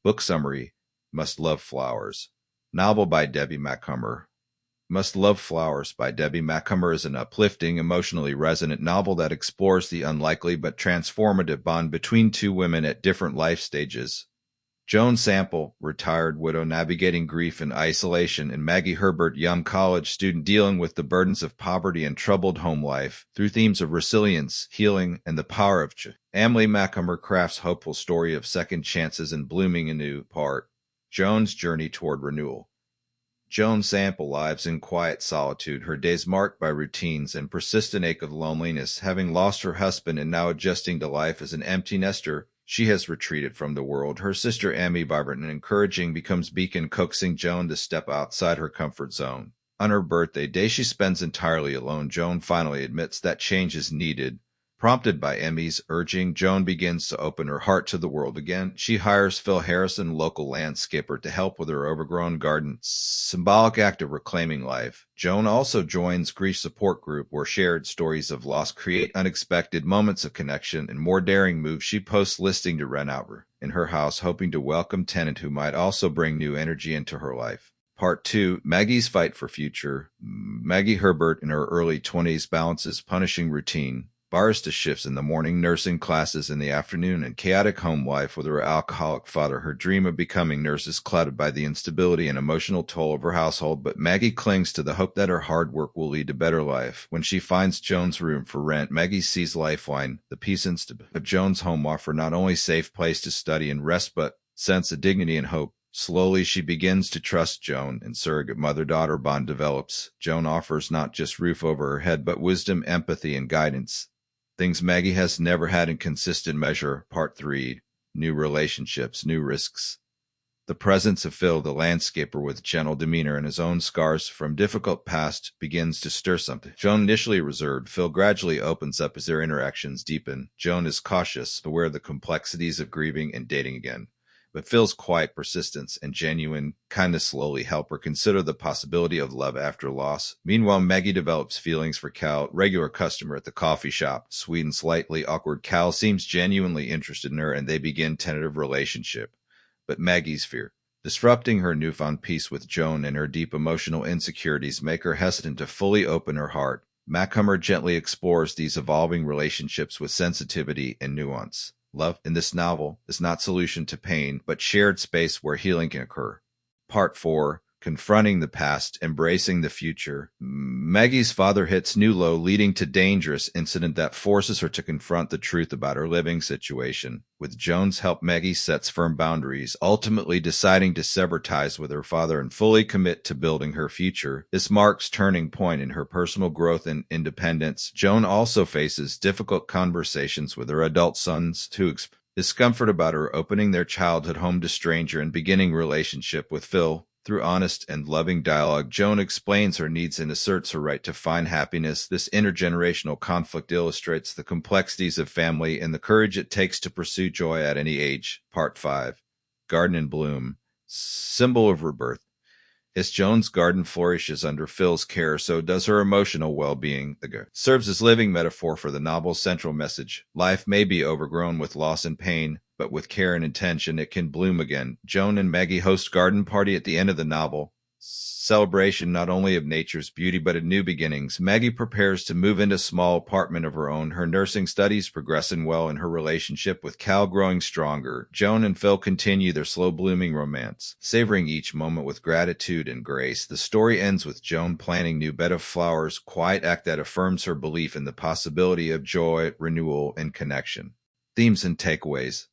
Book summary: Must Love Flowers. Novel by Debbie Macomber. Must Love Flowers by Debbie Macomber is an uplifting, emotionally resonant novel that explores the unlikely but transformative bond between two women at different life stages. Joan Sample, retired widow navigating grief and isolation, and Maggie Herbert, young college student dealing with the burdens of poverty and troubled home life, through themes of resilience, healing, and the power of Emily Macomber crafts hopeful story of second chances and blooming anew. Part: Joan's journey toward renewal. Joan Sample lives in quiet solitude, her days marked by routines and persistent ache of loneliness. Having lost her husband and now adjusting to life as an empty nester, she has retreated from the world. Her sister Amy, vibrant and encouraging, becomes beacon, coaxing Joan to step outside her comfort zone. On her birthday day she spends entirely alone. Joan finally admits that change is needed. Prompted by Emmy's urging, Joan begins to open her heart to the world again. She hires Phil Harrison, local landscaper, to help with her overgrown garden, symbolic act of reclaiming life. Joan also joins grief support group where shared stories of loss create unexpected moments of connection and more daring moves. She posts listing to rent out in her house, hoping to welcome tenant who might also bring new energy into her life. Part 2, Maggie's Fight for Future. Maggie Herbert, in her early 20s, balances punishing routine, barista shifts in the morning, nursing classes in the afternoon, and chaotic home life with her alcoholic father. Her dream of becoming nurse is clouded by the instability and emotional toll of her household, but Maggie clings to the hope that her hard work will lead to better life. When she finds Joan's room for rent, Maggie sees Lifeline, the peace and stability of Joan's home, offer not only a safe place to study and rest, but sense of dignity and hope. Slowly, she begins to trust Joan, and surrogate mother-daughter bond develops. Joan offers not just roof over her head, but wisdom, empathy, and guidance. Things Maggie has never had in consistent measure. Part 3, New Relationships, New Risks. The presence of Phil, the landscaper with gentle demeanor and his own scars from difficult past, begins to stir something. Joan, initially reserved, Phil gradually opens up as their interactions deepen. Joan is cautious, aware of the complexities of grieving and dating again. But Phil's quiet persistence and genuine kindness slowly help her consider the possibility of love after loss. Meanwhile, Maggie develops feelings for Cal, regular customer at the coffee shop. Sweet and slightly awkward, Cal seems genuinely interested in her, and they begin tentative relationship. But Maggie's fear, disrupting her newfound peace with Joan, and her deep emotional insecurities make her hesitant to fully open her heart. Macomber gently explores these evolving relationships with sensitivity and nuance. Love, in this novel, is not solution to pain, but shared space where healing can occur. Part 4, Confronting the Past, Embracing the Future. Maggie's father hits new low, leading to dangerous incident that forces her to confront the truth about her living situation. With Joan's help, Maggie sets firm boundaries, ultimately deciding to sever ties with her father and fully commit to building her future. This marks turning point in her personal growth and independence. Joan also faces difficult conversations with her adult sons to discomfort about her opening their childhood home to stranger and beginning relationship with Phil. Through honest and loving dialogue, Joan explains her needs and asserts her right to find happiness. This intergenerational conflict illustrates the complexities of family and the courage it takes to pursue joy at any age. Part 5, Garden in Bloom, Symbol of Rebirth. As Joan's garden flourishes under Phil's care, so does her emotional well-being. The garden serves as living metaphor for the novel's central message. Life may be overgrown with loss and pain, but with care and intention, it can bloom again. Joan and Maggie host garden party at the end of the novel. Celebration not only of nature's beauty, but of new beginnings. Maggie prepares to move into a small apartment of her own. Her nursing studies progressing well and her relationship with Cal growing stronger. Joan and Phil continue their slow-blooming romance, savoring each moment with gratitude and grace. The story ends with Joan planting new bed of flowers, quiet act that affirms her belief in the possibility of joy, renewal, and connection. Themes and takeaways.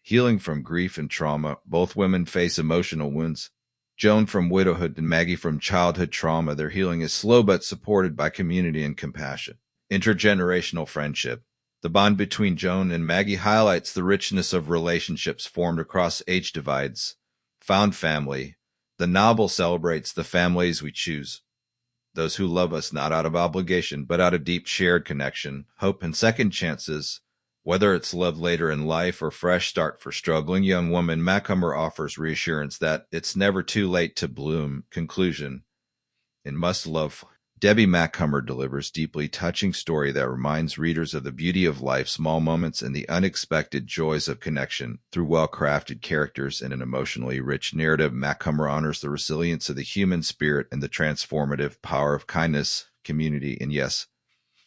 Healing from grief and trauma. Both women face emotional wounds. Joan from widowhood and Maggie from childhood trauma. Their healing is slow but supported by community and compassion. Intergenerational friendship. The bond between Joan and Maggie highlights the richness of relationships formed across age divides. Found family. The novel celebrates the families we choose. Those who love us not out of obligation, but out of deep shared connection, hope, and second chances. Whether it's love later in life or fresh start for struggling young woman, Macomber offers reassurance that it's never too late to bloom. Conclusion. In Must Love Debbie Macomber delivers deeply touching story that reminds readers of the beauty of life, small moments, and the unexpected joys of connection. Through well-crafted characters and an emotionally rich narrative, Macomber honors the resilience of the human spirit and the transformative power of kindness, community, and yes,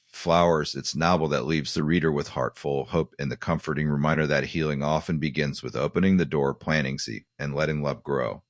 flowers. It's a novel that leaves the reader with heart full of hope and the comforting reminder that healing often begins with opening the door, planting seed, and letting love grow.